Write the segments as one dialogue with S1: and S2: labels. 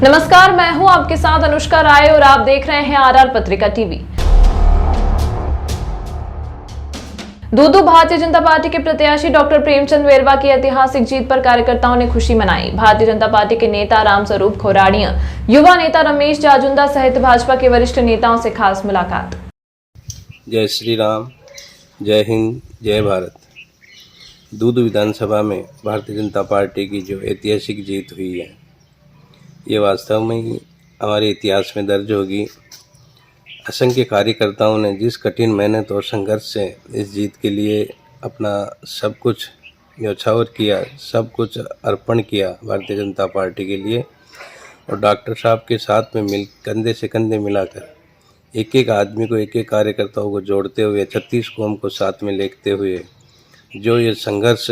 S1: नमस्कार, मैं हूं आपके साथ अनुष्का राय और आप देख रहे हैं आरआर पत्रिका टीवी। दूदू भारतीय जनता पार्टी के प्रत्याशी डॉक्टर प्रेमचंद वेरवा की ऐतिहासिक जीत पर कार्यकर्ताओं ने खुशी मनाई। भारतीय जनता पार्टी के नेता रामस्वरूप खोराड़िया, युवा नेता रमेश जाजुंदा सहित भाजपा के वरिष्ठ नेताओं से खास मुलाकात।
S2: जय श्री राम, जय हिंद, जय भारत। दूदू विधानसभा में भारतीय जनता पार्टी की जो ऐतिहासिक जीत हुई है, ये वास्तव में ही हमारे इतिहास में दर्ज होगी। असंख्य कार्यकर्ताओं ने जिस कठिन मेहनत और संघर्ष से इस जीत के लिए अपना सब कुछ न्यौछावर किया, सब कुछ अर्पण किया भारतीय जनता पार्टी के लिए, और डॉक्टर साहब के साथ में कंधे से कंधे मिलाकर एक एक आदमी को, एक एक कार्यकर्ताओं को जोड़ते हुए 36 कौम को साथ में लेते हुए जो ये संघर्ष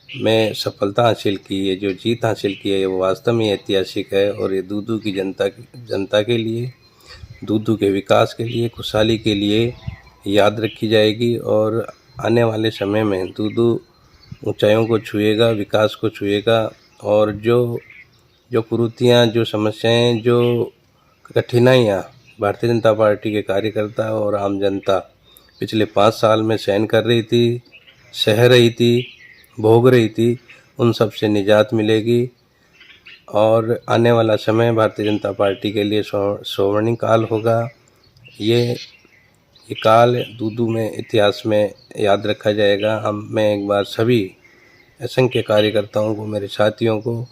S2: में सफलता हासिल की है, जो जीत हासिल की है, वो वास्तव में ऐतिहासिक है। और ये दूदू की जनता के लिए, दूदू के विकास के लिए, खुशहाली के लिए याद रखी जाएगी। और आने वाले समय में दूदू ऊंचाइयों को छुएगा, विकास को छुएगा। और जो कुरीतियाँ, जो समस्याएं, जो कठिनाइयाँ भारतीय जनता पार्टी के कार्यकर्ता और आम जनता पिछले 5 साल में सहन कर रही थी, सह रही थी, भोग रही थी, उन सब से निजात मिलेगी। और आने वाला समय भारतीय जनता पार्टी के लिए स्वर्णिम काल होगा। ये काल दूदू में, इतिहास में याद रखा जाएगा। मैं एक बार सभी असंख्य कार्यकर्ताओं को, मेरे साथियों को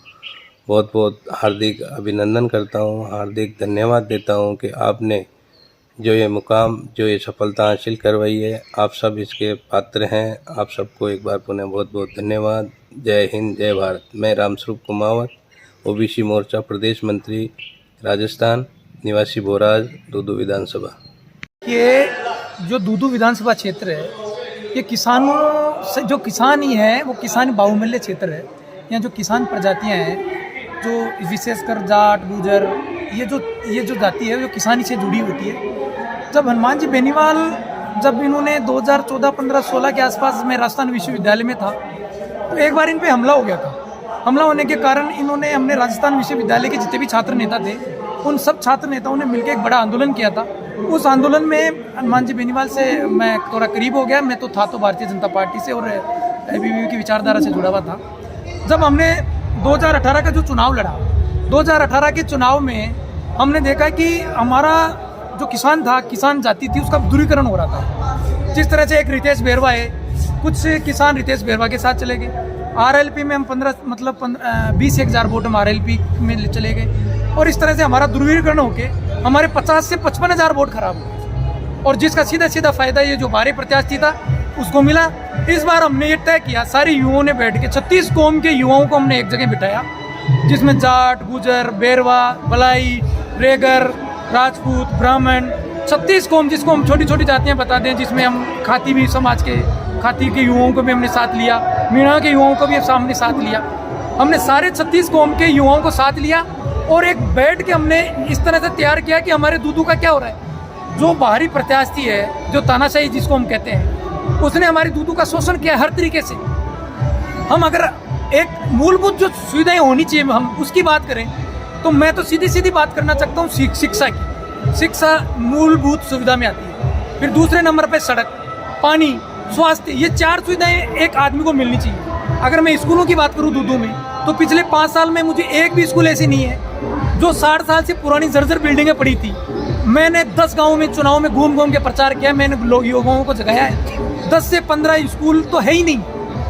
S2: बहुत बहुत हार्दिक अभिनंदन करता हूँ, हार्दिक धन्यवाद देता हूँ कि आपने जो ये मुकाम, जो ये सफलता हासिल करवाई है, आप सब इसके पात्र हैं। आप सबको एक बार पुनः बहुत बहुत धन्यवाद। जय हिंद, जय भारत। मैं रामस्वरूप कुमावत, ओबीसी मोर्चा प्रदेश मंत्री, राजस्थान, निवासी भोराज, दूदू विधानसभा।
S3: ये जो दूदू विधानसभा क्षेत्र है, ये किसानों से, जो किसान ही है वो किसान बाहुल्य क्षेत्र है। यहाँ जो किसान प्रजातियाँ हैं, जो विशेषकर जाट, गुजर, ये जो जाति है वो किसानी से जुड़ी होती है। जब हनुमान जी बेनीवाल, जब इन्होंने 2014, 15, 16 के आसपास में राजस्थान विश्वविद्यालय में था, तो एक बार इन पे हमला हो गया था। हमला होने के कारण इन्होंने, हमने राजस्थान विश्वविद्यालय के जितने भी छात्र नेता थे, उन सब छात्र नेताओं ने मिलकर एक बड़ा आंदोलन किया था। उस आंदोलन में हनुमान जी बेनीवाल से मैं थोड़ा करीब हो गया। मैं तो था तो भारतीय जनता पार्टी से और एबीवीपी की विचारधारा से जुड़ा हुआ था। जब हमने 2018 का जो चुनाव लड़ा, 2018 के चुनाव में हमने देखा कि हमारा जो किसान था, किसान जाति थी, उसका दूरीकरण हो रहा था। जिस तरह से एक रितेश बेरवा है, कुछ किसान रितेश बेरवा के साथ चले गए। आरएलपी में हम 20,000 वोट हम आरएलपी में चले गए, और इस तरह से हमारा दूरीकरण होके हमारे 50 से 55,000 वोट खराब हो गए। और जिसका सीधा सीधा फायदा ये जो बाहरी प्रत्याशी था उसको मिला। इस बार हमने ये तय किया, सारे युवाओं ने बैठ के, 36 कौम के युवाओं को हमने एक जगह बिठाया, जिसमें जाट, गुजर, बेरवा, बलाई, रेगर, राजपूत, ब्राह्मण, 36 कौम, जिसको हम छोटी छोटी जातियां बता दें, जिसमें हम खाती भी समाज के, खाती के युवाओं को भी हमने साथ लिया, मीणा के युवाओं को भी हमने साथ लिया। हमने सारे 36 कौम के युवाओं को साथ लिया और एक बैठ के हमने इस तरह से तैयार किया कि हमारे दूदू का क्या हो रहा है। जो बाहरी प्रत्याशी है, जो तानाशाही जिसको हम कहते हैं, उसने हमारी दूदू का शोषण किया हर तरीके से। हम अगर एक मूलभूत जो सुविधाएं होनी चाहिए, हम उसकी बात करें तो मैं तो सीधी सीधी बात करना चाहता हूँ शिक्षा की। शिक्षा मूलभूत सुविधा में आती है। फिर दूसरे नंबर पे सड़क, पानी, स्वास्थ्य, ये 4 सुविधाएं एक आदमी को मिलनी चाहिए। अगर मैं स्कूलों की बात करूँ दूदू में, तो पिछले 5 साल में मुझे एक भी स्कूल ऐसी नहीं है जो 60 साल से पुरानी जर्जर बिल्डिंगें पड़ी थी। मैंने 10 गाँव में चुनाव में घूम घूम के प्रचार किया, मैंने युवाओं को जगाया है। 10 से 15 स्कूल तो है ही नहीं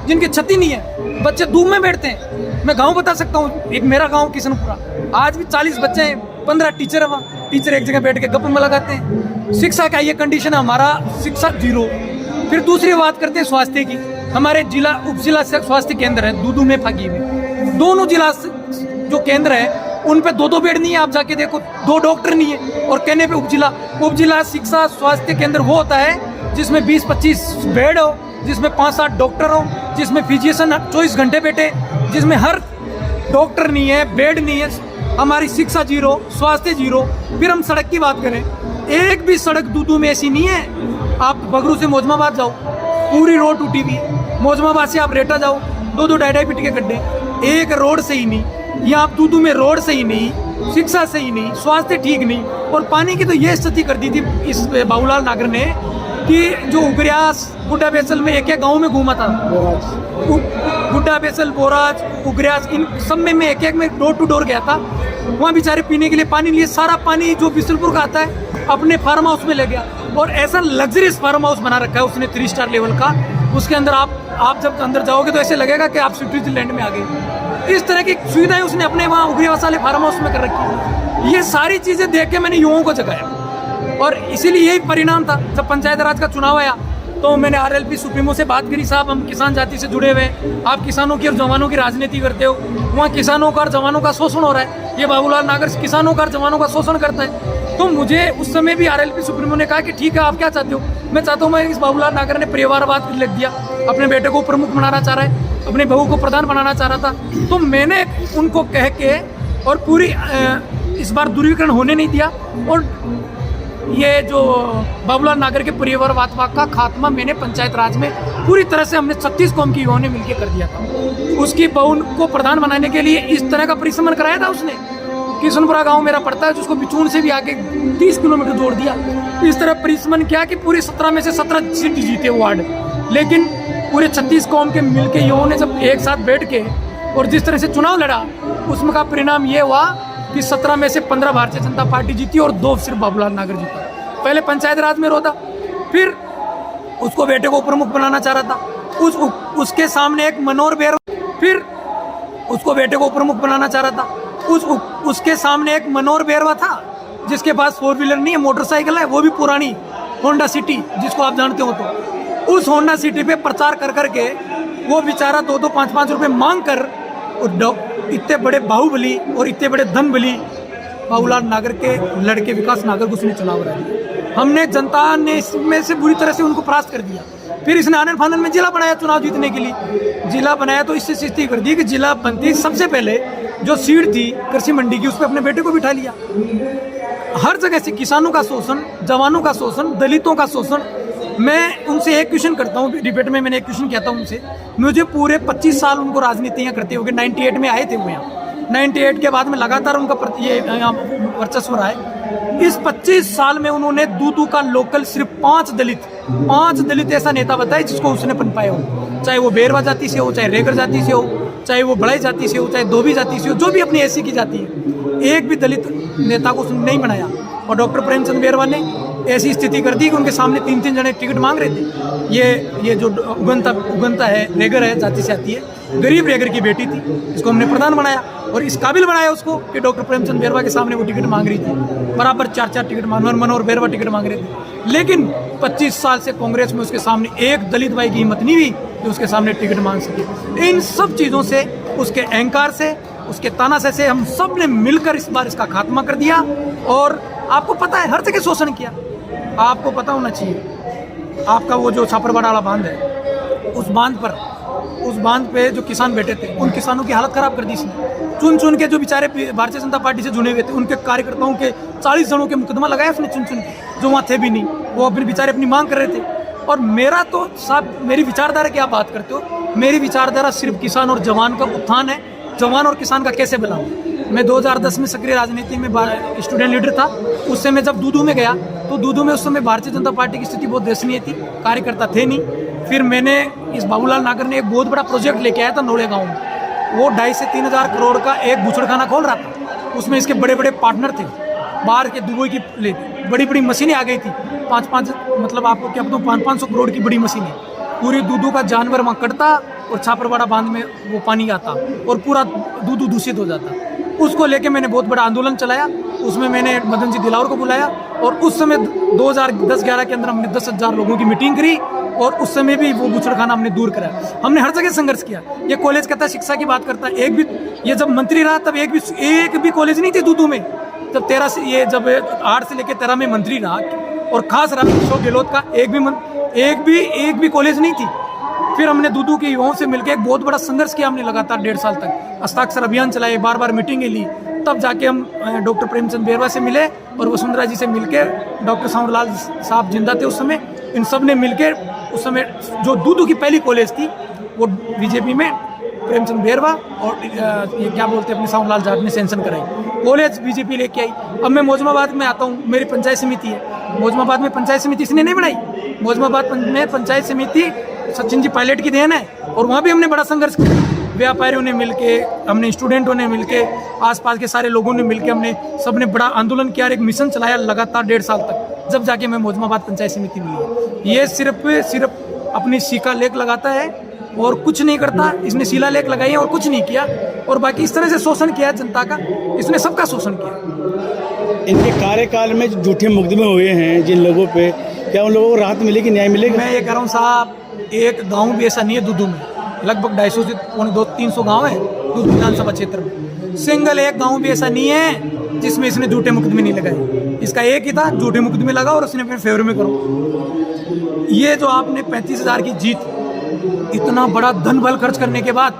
S3: जिनकी छत ही नहीं है, बच्चे धूप में बैठते हैं। मैं गांव बता सकता हूँ, एक मेरा गांव किशनपुरा, आज भी 40 बच्चे हैं, 15 टीचर है वहाँ। टीचर एक जगह बैठ के गप्पे में लगाते हैं। शिक्षा का ये कंडीशन है हमारा, शिक्षा 0। फिर दूसरी बात करते हैं स्वास्थ्य की। हमारे जिला, उप जिला स्वास्थ्य केंद्र है दूदू में, फागी में, दोनों जिला जो केंद्र है उन पे 2-2 बेड नहीं है। आप जाके देखो, 2 डॉक्टर नहीं है, और कहने पे उप जिला शिक्षा स्वास्थ्य केंद्र वो होता है जिसमें 20-25 बेड हो, जिसमें 5-7 डॉक्टर हो, जिसमें फिजिशियन 24 घंटे बैठे, जिसमें हर डॉक्टर नहीं है, बेड नहीं है। हमारी शिक्षा 0, स्वास्थ्य 0। फिर हम सड़क की बात करें, एक भी सड़क दूदू में ऐसी नहीं है। आप बगरू से मोजमाबाद जाओ, पूरी रोड टूटी हुई है। मोजमाबाद से आप रेटा जाओ, 2-2 ढाई-ढाई फीट के गड्ढे, एक रोड से ही नहीं। यहाँ आप दूदू में रोड से ही नहीं, शिक्षा सही नहीं, स्वास्थ्य ठीक नहीं, और पानी की तो ये स्थिति कर दी थी इस बाबूलाल नागर ने कि जो उगरियास गुड्डा बेसल में एक गांव में घूमा था, गुड्डा बेसल, बोराज, उगरियास, इन सब में मैं एक में डोर टू डोर गया था। वहाँ बेचारे पीने के लिए पानी लिए, सारा पानी जो बिसलपुर का आता है अपने फार्म हाउस में ले गया, और ऐसा लग्जरियस फार्म हाउस बना रखा है उसने 3 स्टार लेवल का। उसके अंदर आप जब अंदर जाओगे तो ऐसे लगेगा कि आप स्विट्जरलैंड में आ गए। इस तरह की सुविधाएं उसने अपने वहाँ उगरियास वाले फार्म हाउस में कर रखी है। ये सारी चीज़ें देख के मैंने युवाओं को जगाया, और इसीलिए यही परिणाम था। जब पंचायत राज का चुनाव आया तो मैंने आरएलपी सुप्रीमो से बात करी, साहब हम किसान जाति से जुड़े हुए हैं, आप किसानों की और जवानों की राजनीति करते हो, वहाँ किसानों का और जवानों का शोषण हो रहा है, ये बाबूलाल नागर किसानों का और जवानों का शोषण करता है। तो मुझे उस समय भी आरएलपी सुप्रीमो ने कहा कि ठीक है, आप क्या चाहते हो? मैं चाहता हूँ, मैं इस बाबूलाल नागर ने परिवारवाद लिख दिया, अपने बेटे को प्रमुख बनाना चाह रहा है, अपने बहू को प्रधान बनाना चाह रहा था। तो मैंने उनको कह के और पूरी इस बार ध्रुवीकरण होने नहीं दिया, और ये जो बाबूलाल नागर के परिवारवाद का खात्मा मैंने पंचायत राज में पूरी तरह से हमने 36 कौम की युवाओं ने मिलकर कर दिया था। उसकी बहू को प्रधान बनाने के लिए इस तरह का परिश्रम कराया था उसने। किशनपुरा गांव मेरा पड़ता है, जिसको बिचून से भी आके 30 किलोमीटर जोड़ दिया। इस तरह परिश्रम किया कि पूरे 17 में से 17 सीट जीते वार्ड, लेकिन पूरे 36 कौम के मिलके युवाओं ने जब एक साथ बैठ के और जिस तरह से चुनाव लड़ा, उसमें का परिणाम ये हुआ कि 17 में से 15 भारतीय जनता पार्टी जीती और 2 सिर्फ बाबूलाल नागर जीता। पहले पंचायत राज में रोता, फिर उसको बेटे को प्रमुख बनाना चाह रहा था, उसके सामने एक मनोहर बेरवा, फिर उसको बेटे को प्रमुख बनाना चाह रहा था, उसके सामने एक मनोहर बेरवा था जिसके पास 4 व्हीलर नहीं है, मोटरसाइकिल है, वो भी पुरानी होंडा सिटी, जिसको आप जानते हो। तो उस होंडा सिटी पे प्रचार कर करके वो बेचारा 2-2, 5-5 रुपए मांग कर इतने बड़े बाहुबली और इतने बड़े धनबली बाबूलाल नागर के लड़के विकास नागर को उसने चुनाव हरा दिया। हमने जनता ने इसमें से बुरी तरह से उनको परास्त कर दिया। फिर इसने आनंद फानंद में जिला बनाया चुनाव जीतने के लिए। जिला बनाया तो इससे स्थिति कर दी कि जिला बनती सबसे पहले जो सीट थी कृषि मंडी की, उस पर अपने बेटे को बिठा लिया। हर जगह से किसानों का शोषण, जवानों का शोषण, दलितों का शोषण। मैं उनसे एक क्वेश्चन करता हूँ, डिबेट में मैंने एक क्वेश्चन किया था उनसे। मुझे पूरे 25 साल उनको राजनीतियाँ करते हुए, 98 में आए थे वो यहाँ, 98 के बाद में लगातार उनका ये यहाँ वर्चस्व रहा है। इस 25 साल में उन्होंने दूदू का लोकल सिर्फ 5 दलित ऐसा नेता बताए जिसको उसने पनपाया हो, चाहे वो बेरवा जाति से हो, चाहे रेगर जाति से हो, चाहे वो बड़ाई जाति से हो, चाहे धोबी जाति से हो, जो भी अपनी ऐसी की जाति है, एक भी दलित नेता को उसने नहीं बनाया। और डॉक्टर प्रेमचंद बेरवा ने ऐसी स्थिति कर दी कि उनके सामने 3-3 जने टिकट मांग रहे थे। ये जो उगंता है, रेगर है, जाति से आती है, गरीब रेगर की बेटी थी, इसको हमने प्रधान बनाया और इस काबिल बनाया उसको कि डॉक्टर प्रेमचंद बेरवा के सामने वो टिकट मांग रही थी। बराबर 4-4 टिकट मनोहर बेरवा टिकट मांग रहे थे, लेकिन 25 साल से कांग्रेस में उसके सामने एक दलित भाई की हिम्मत नहीं हुई जो उसके सामने टिकट मांग सके। इन सब चीज़ों से, उसके अहंकार से, उसके तानाशाही से हम सब ने मिलकर इस बार इसका खात्मा कर दिया। और आपको पता है, हर जगह शोषण किया। आपको पता होना चाहिए, आपका वो जो छापरवाड़ा वाला बांध है, उस बांध पे जो किसान बैठे थे, उन किसानों की हालत खराब कर दी इसने। चुन के जो बेचारे भारतीय जनता पार्टी से जुड़े हुए थे, उनके कार्यकर्ताओं के 40 जनों के मुकदमा लगाया उसने चुन के, जो वहाँ थे भी नहीं, वो अपने बेचारे अपनी मांग कर रहे थे। और मेरा तो साहब, मेरी विचारधारा की आप बात करते हो, मेरी विचारधारा सिर्फ किसान और जवान का उत्थान है। जवान और किसान का कैसे भला हो। मैं 2010 में सक्रिय राजनीति में स्टूडेंट लीडर था। उस समय जब दूदू में गया तो दूदू में उस समय भारतीय जनता पार्टी की स्थिति बहुत दयनीय थी, कार्यकर्ता थे नहीं। फिर मैंने इस बाबूलाल नागर ने एक बहुत बड़ा प्रोजेक्ट लेके आया था नोड़े गाँव में। वो 2.5 से 3 हज़ार करोड़ का एक बूचड़खाना खोल रहा था। उसमें इसके बड़े बड़े पार्टनर थे, बाहर के दुबई की बड़ी बड़ी मशीनें आ गई थी, 5-5 मतलब आपको क्या बताऊँ, 500 करोड़ की बड़ी मशीनें। पूरी दूदू का जानवर वहाँ कटता और छापरवाड़ा बांध में वो पानी आता और पूरा दूदू दूषित हो जाता। उसको लेके मैंने बहुत बड़ा आंदोलन चलाया। उसमें मैंने मदन जी दिलावर को बुलाया और उस समय 2010-11 के अंदर हमने 10,000 लोगों की मीटिंग करी और उस समय भी वो बूचड़खाना हमने दूर कराया। हमने हर जगह संघर्ष किया। ये कॉलेज कहता है, शिक्षा की बात करता है, एक भी, ये जब मंत्री रहा तब एक भी कॉलेज नहीं थी दूदू में। जब 8 से लेकर 13 में मंत्री रहा और खास रहा अशोक गहलोत का, एक भी कॉलेज नहीं थी। फिर हमने दूदू के युवाओं से मिलकर एक बहुत बड़ा संघर्ष किया हमने लगातार 1.5 साल तक। हस्ताक्षर अभियान चलाए, बार मीटिंगें ली, तब जाके हम डॉक्टर प्रेमचंद बेरवा से मिले और वसुंधरा जी से मिलकर, डॉक्टर सांवरलाल साहब जिंदा थे उस समय, इन सब ने मिलकर उस समय जो दूदू की पहली कॉलेज थी वो बीजेपी में प्रेमचंद बेरवा और ये क्या बोलते हैं अपने सावलाल जाट ने सैंक्शन कराई। कॉलेज बीजेपी लेके आई। अब मैं मौजमाबाद में आता हूँ, मेरी पंचायत समिति है। मौजमाबाद में पंचायत समिति इसने नहीं बनाई। मौजमाबाद में पंचायत समिति सचिन जी पायलट की देन है और वहाँ भी हमने बड़ा संघर्ष किया। व्यापारियों ने मिलके, हमने स्टूडेंटों ने मिलके, आसपास के सारे लोगों ने मिलके हमने सबने बड़ा आंदोलन किया और एक मिशन चलाया लगातार 1.5 साल तक, जब जाके मैं मौजमाबाद पंचायत समिति मिली। ये सिर्फ अपनी शिका लेख लगाता है और कुछ नहीं करता। इसने शिला लेख लगाई है और कुछ नहीं किया, और बाकी इस तरह से शोषण किया जनता का, इसने सबका शोषण किया।
S4: इनके कार्यकाल में जो झूठे मुकदमे हुए हैं जिन लोगों पे, क्या उन लोगों को राहत मिलेगी, न्याय मिलेगा?
S3: मैं ये कह रहा हूँ साहब, एक गाँव भी ऐसा नहीं है दूदू में, लगभग 250 से 200-300 गाँव है दूदू विधानसभा क्षेत्र में। सिंगल एक गाँव भी ऐसा नहीं है जिसमें इसने झूठे मुकदमे नहीं लगाए। इसका एक ही था, झूठे मुकदमे लगा और उसने अपने फेवर में करो। ये जो आपने 35,000 की जीत, इतना बड़ा धन बल खर्च करने के बाद,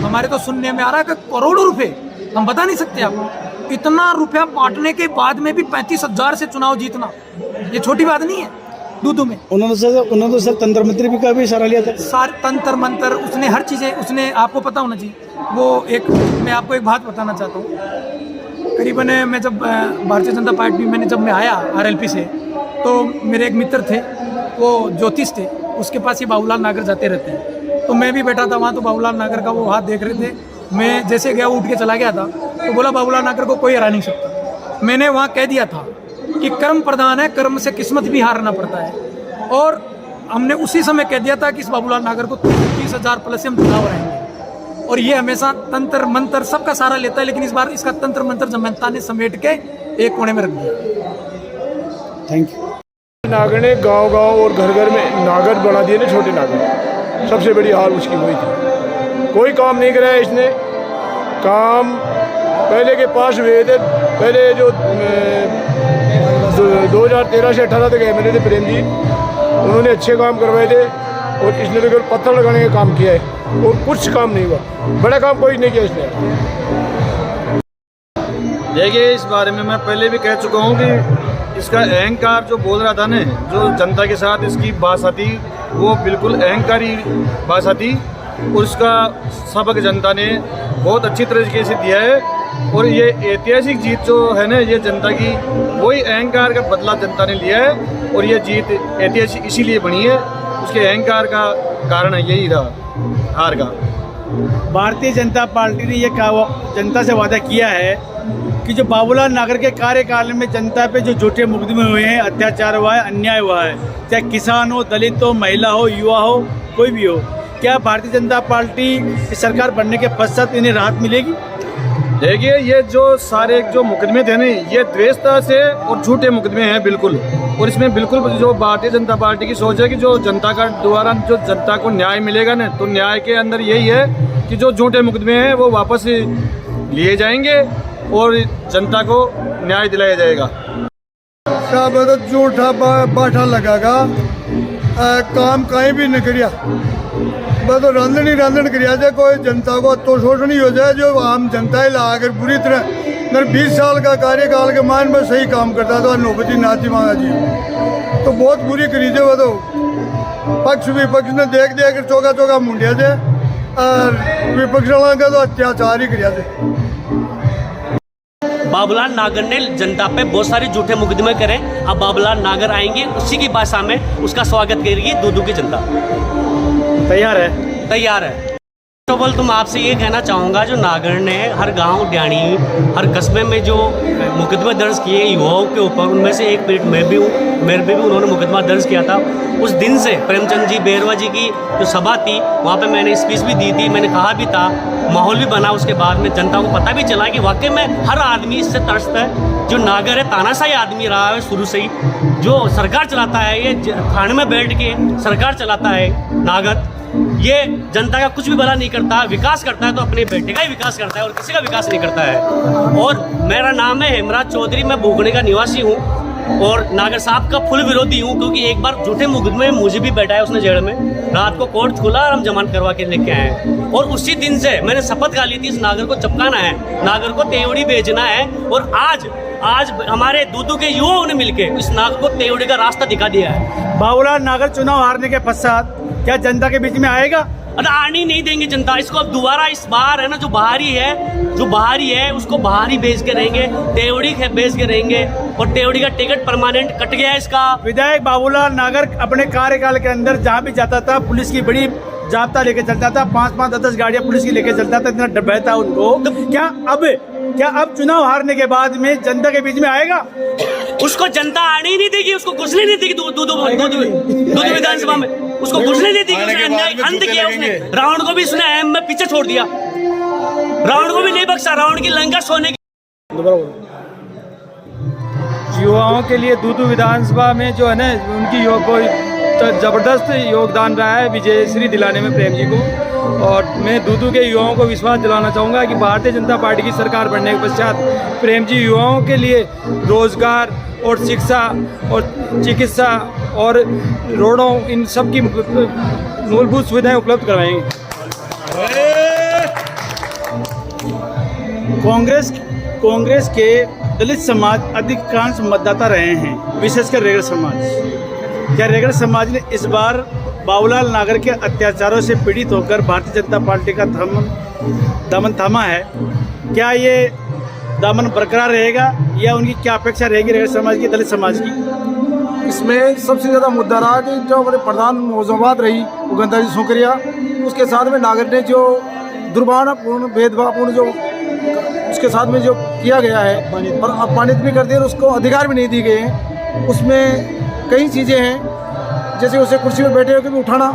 S3: हमारे तो सुनने में आ रहा है कि करोड़ों रुपए, हम बता नहीं सकते आपको, इतना रुपया बांटने के बाद में भी 35,000 से चुनाव जीतना, ये छोटी बात नहीं है दूदू में।
S4: उन्होंने तो सर तंत्र मंत्री भी का भी सहारा लिया था।
S3: सारे तंत्र मंत्र, उसने हर चीज़ें, उसने, आपको पता होना चाहिए वो एक, मैं आपको एक बात बताना चाहता हूँ। करीबन मैं जब भारतीय जनता पार्टी मैंने जब मैं आया RLP से, तो मेरे एक मित्र थे, वो ज्योतिष थे, उसके पास ही बाबूलाल नागर जाते रहते हैं, तो मैं भी बैठा था वहाँ, तो बाबूलाल नागर का वो हाथ देख रहे थे। मैं जैसे गया वो उठ के चला गया था, तो बोला बाबूलाल नागर को कोई हरा नहीं सकता। मैंने वहाँ कह दिया था कि कर्म प्रधान है, कर्म से किस्मत भी हारना पड़ता है, और हमने उसी समय कह दिया था कि इस बाबूलाल नागर को 30,000 प्लस से हम चुनाव रहेंगे। और ये हमेशा तंत्र मंत्र सबका सहारा लेता है, लेकिन इस बार इसका तंत्र मंत्र जनता ने समेट के एक कोने में रख दिया।
S4: Thank you.
S5: नागर ने गांव-गांव और घर-घर में नागर बना दिए ना, छोटे नागर। सबसे बड़ी हाल उसकी हुई थी। कोई काम नहीं कराया इसने। काम पहले के पास हुए थे, पहले जो 2013 से 18 तक MLA थे प्रेम जी, उन्होंने अच्छे काम करवाए थे, और इसने तो केवल पत्थर लगाने का काम किया है और कुछ काम नहीं हुआ। बड़ा काम कोई नहीं किया इसने।
S6: देखिए, इस बारे में मैं पहले भी कह चुका हूँ कि इसका अहंकार जो बोल रहा था ना, जो जनता के साथ इसकी भाषा थी, वो बिल्कुल अहंकारी भाषा थी, और उसका सबक जनता ने बहुत अच्छी तरीके से दिया है। और ये ऐतिहासिक जीत जो है ना, ये जनता की वही अहंकार का बदला जनता ने लिया है, और ये जीत ऐतिहासिक इसीलिए बनी है, उसके अहंकार का कारण यही रहा हार का।
S4: भारतीय जनता पार्टी ने ये जनता से वादा किया है कि जो बाबूलाल नागर के कार्यकाल में जनता पे जो झूठे मुकदमे हुए हैं, अत्याचार हुआ है, अन्याय हुआ है, चाहे किसान हो, दलित हो, महिला हो, युवा हो, कोई भी हो, क्या भारतीय जनता पार्टी की सरकार बनने के पश्चात इन्हें राहत मिलेगी?
S6: देखिए, ये जो सारे जो मुकदमे थे ना, ये द्वेषता से और झूठे मुकदमे हैं बिल्कुल, और इसमें बिल्कुल जो भारतीय जनता पार्टी की सोच है कि जो जनता का द्वारा जो जनता को न्याय मिलेगा ना, तो न्याय के अंदर यही है कि जो झूठे मुकदमे हैं वो वापस लिए जाएंगे और जनता को न्याय दिलाया जाएगा।
S7: तो झूठा बाठा लगागा, काम कहीं भी नहीं करिया, बस तो रांधन करिया जाए, कोई जनता को तो शोषण नहीं हो जाए। जो आम जनता है अगर बुरी तरह 20 साल का कार्यकाल के मान में सही काम करता था, नौबती नाती मांगा जी, तो बहुत बुरी करी थे वो तो। पक्ष विपक्ष ने देख कर चौका मुंडिया थे, और विपक्ष वाला का तो अत्याचार ही करिया थे।
S8: बाबूलाल नागर ने जनता पे बहुत सारे झूठे मुकदमे करे। अब बाबूलाल नागर आएंगे, उसी की भाषा में उसका स्वागत करेगी दूदू की जनता।
S4: तैयार है?
S8: तैयार है। टोबल तुम आपसे ये कहना चाहूँगा, जो नागर ने हर गांव, ड्याणी, हर कस्बे में जो मुकदमे दर्ज किए युवाओं के ऊपर, उनमें से एक पीढ़ी मैं भी हूँ, मेरे पे भी उन्होंने मुकदमा दर्ज किया था। उस दिन से प्रेमचंद जी बेरवा जी की जो सभा थी, वहाँ पे मैंने स्पीच भी दी थी, मैंने कहा भी था, माहौल भी बना। उसके बाद में जनता को पता भी चला कि वाकई में हर आदमी इससे तरसता है। जो नागर है तानाशाही आदमी रहा है शुरू से ही, जो सरकार चलाता है, ये थाने में बैठ के सरकार चलाता है नागर, ये जनता का कुछ भी भला नहीं करता। विकास करता है तो अपने बेटे का ही विकास करता है और किसी का विकास नहीं करता है। और मेरा नाम है हेमराज चौधरी, मैं भूखने का निवासी हूँ और नागर साहब का फुल विरोधी हूँ, क्योंकि एक बार झूठे मुकदमे में मुझे भी बैठाया उसने जेल में। रात को कोर्ट खुला और हम जमानत करवा के लेके आए, और उसी दिन से मैंने शपथ खा ली थी इस नागर को चपकाना है, नागर को तेवड़ी बेचना है। और आज आज हमारे दूदू के युवाओं ने मिलकर इस नाग को तेवड़ी का रास्ता दिखा दिया है।
S4: बाबूलाल नागर चुनाव हारने के पश्चात क्या जनता के बीच में आएगा?
S8: अरे आने नहीं देंगे जनता इसको। अब दोबारा इस बार है ना, जो बाहरी है उसको बाहरी भेज के रहेंगे, तेवड़ी भेज के रहेंगे, और तेवड़ी का टिकट परमानेंट कट गया है इसका।
S4: विधायक बाबूलाल नागर अपने कार्यकाल के अंदर जहाँ भी जाता था पुलिस की बड़ी जाब्ता लेके चलता था, 5-5, 10-10 गाड़ियां पुलिस की लेके चलता था, इतना डर था उनको। क्या अब चुनाव हारने के बाद में जनता के बीच में आएगा?
S8: उसको जनता आने ही नहीं देगी, उसको घुसने नहीं देगी दूदू विधानसभा में, उसको घुसने नहीं देगी। उसने अन्याय अंत किया, उसने रावण को भी उसने अहम में पीछे छोड़ दिया, रावण को भी नहीं बख्शा, रावण की लंका सोने की।
S9: युवाओं के लिए दूदू विधानसभा में जो है ना, उनकी जबरदस्त योगदान रहा है विजयश्री दिलाने में प्रेम जी को। और मैं दूदू के युवाओं को विश्वास दिलाना चाहूँगा कि भारतीय जनता पार्टी की सरकार बनने के पश्चात प्रेम जी युवाओं के लिए रोजगार और शिक्षा और चिकित्सा और रोडों, इन सब की मूलभूत सुविधाएं उपलब्ध करवाएंगे।
S4: कांग्रेस के दलित समाज अधिकांश मतदाता रहे हैं, विशेषकर रेगड़ समाज। क्या रेगड़ समाज ने इस बार बाबूलाल नागर के अत्याचारों से पीड़ित होकर भारतीय जनता पार्टी का दामन थामा है? क्या ये दामन बरकरार रहेगा या उनकी क्या अपेक्षा रहेगी रेगड़ समाज की, दलित समाज की?
S10: इसमें सबसे ज़्यादा मुद्दा रहा कि जो हमारे प्रधान मौजूदात रही उगंदा जी सुकरिया, उसके साथ में नागर ने जो दुर्भावनापूर्ण भेदभावपूर्ण जो उसके साथ में जो किया गया है और अपमानित भी कर दिया और उसको अधिकार भी नहीं दिए गए हैं। उसमें कई चीज़ें हैं, जैसे उसे कुर्सी पर बैठे होकर भी उठाना,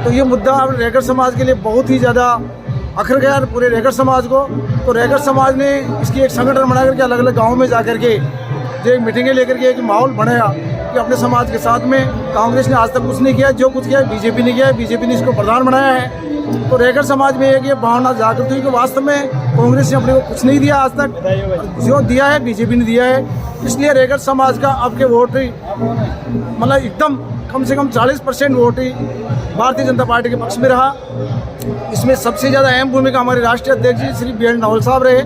S10: तो ये मुद्दा रेगड़ समाज के लिए बहुत ही ज़्यादा अखर गया पूरे रेगड़ समाज को। तो रेगड़ समाज ने इसकी एक संगठन बना करके अलग अलग गाँव में जा कर के जो एक मीटिंगें लेकर के एक माहौल बनाया कि अपने समाज के साथ में कांग्रेस ने आज तक कुछ नहीं किया, जो कुछ किया बीजेपी ने किया है, बीजेपी ने इसको प्रधान बनाया है। तो रेगड़ समाज में एक ये भावना जागृत हुई कि वास्तव में कांग्रेस ने अपने को कुछ नहीं दिया आज तक, जो दिया है बीजेपी ने दिया है। इसलिए रेगड़ समाज का अब के वोट मतलब एकदम कम से कम 40% वोट ही भारतीय जनता पार्टी के पक्ष में रहा। इसमें सबसे ज़्यादा अहम भूमिका हमारे राष्ट्रीय अध्यक्ष जी श्री बी एन रावल साहब रहे,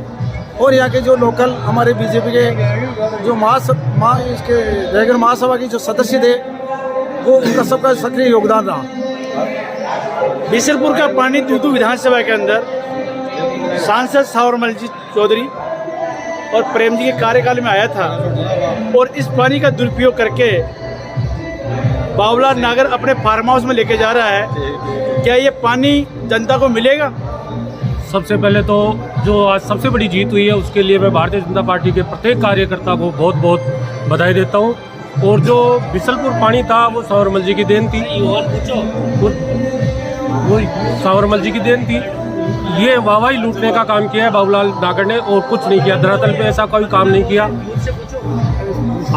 S10: और यहाँ के जो लोकल हमारे बीजेपी के जो इसके रेगड़ महासभा के जो सदस्य थे, वो उनका सबका सक्रिय योगदान रहा।
S4: बीसलपुर का पानी दूदू विधानसभा के अंदर सांसद सावरमल जी चौधरी और प्रेम जी के कार्यकाल में आया था, और इस पानी का दुरुपयोग करके बाबूलाल नागर अपने फार्म हाउस में लेके जा रहा है। क्या ये पानी जनता को मिलेगा?
S11: सबसे पहले तो जो आज सबसे बड़ी जीत हुई है उसके लिए मैं भारतीय जनता पार्टी के प्रत्येक कार्यकर्ता को बहुत बहुत बधाई देता हूं। और जो बिसलपुर पानी था वो सावरमल जी की देन थी, वो सावरमल जी की देन थी। ये वाहवाही लूटने का काम किया है बाबूलाल नागर ने, और कुछ नहीं किया। धरातल पे ऐसा कोई काम नहीं किया।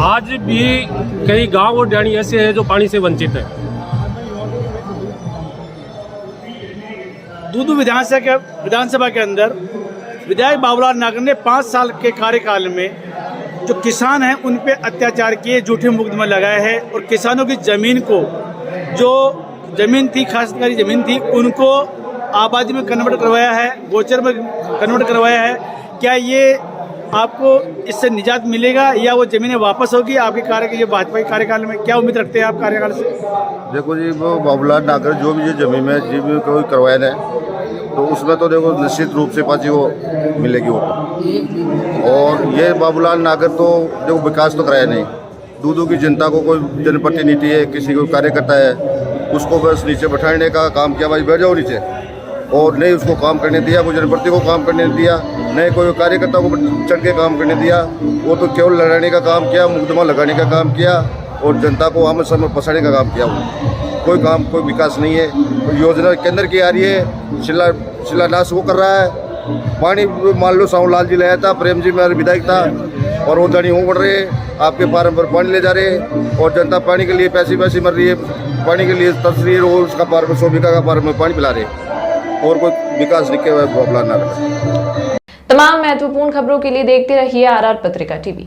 S11: आज भी कई गांव और ड्याणी ऐसे हैं जो पानी से वंचित है।
S4: दूदू विधानसभा के अंदर विधायक बाबूलाल नागर ने 5 साल के कार्यकाल में जो किसान हैं उन पे अत्याचार किए, झूठे मुकदमे लगाए हैं, और किसानों की ज़मीन को, जो ज़मीन थी खासकारी ज़मीन थी, उनको आबादी में कन्वर्ट करवाया है, गोचर में कन्वर्ट करवाया है। क्या ये आपको इससे निजात मिलेगा या वो ज़मीनें वापस होगी आपके ये भाजपा के कार्यकाल में? क्या उम्मीद रखते हैं आप कार्यकाल से?
S12: देखो जी, वो बाबूलाल नागर जो भी ये ज़मीन में जी भी कोई करवाया है तो उसमें तो देखो निश्चित रूप से पाजी वो मिलेगी वो। और ये बाबूलाल नागर तो देखो विकास तो कराया नहीं। दूदू की जनता को कोई जनप्रतिनिधि है, किसी को कार्यकर्ता है, उसको बस नीचे बैठाने का काम किया, भाई बैठ जाओ नीचे, और नहीं उसको काम करने दिया, कोई जनप्रति को काम करने दिया, नहीं कोई कार्यकर्ता को चढ़ के काम करने दिया। वो तो केवल लड़ाने का काम किया, मुकदमा लगाने का काम किया, और जनता को आमने सामने फंसाने का काम किया। वो कोई काम, कोई विकास नहीं है। तो योजना केंद्र की आ रही है, शिलान्यास वो कर रहा है। पानी मान लो सावरलाल जी लाया था, प्रेम जी मेरे विधायक था, और वो दानी वो बढ़ रहे हैं, आपके फार्म पर पानी ले जा रहे हैं, और जनता पानी के लिए पैसे मर रही है, पानी के लिए तरस रही है, और उसका फार्म 100 बीघा का फार्म में पानी पिला रहे हैं, और कोई विकास नहीं किया हुआ है बाबूलाल नागर।
S1: तमाम महत्वपूर्ण खबरों के लिए देखते रहिए RR पत्रिका TV।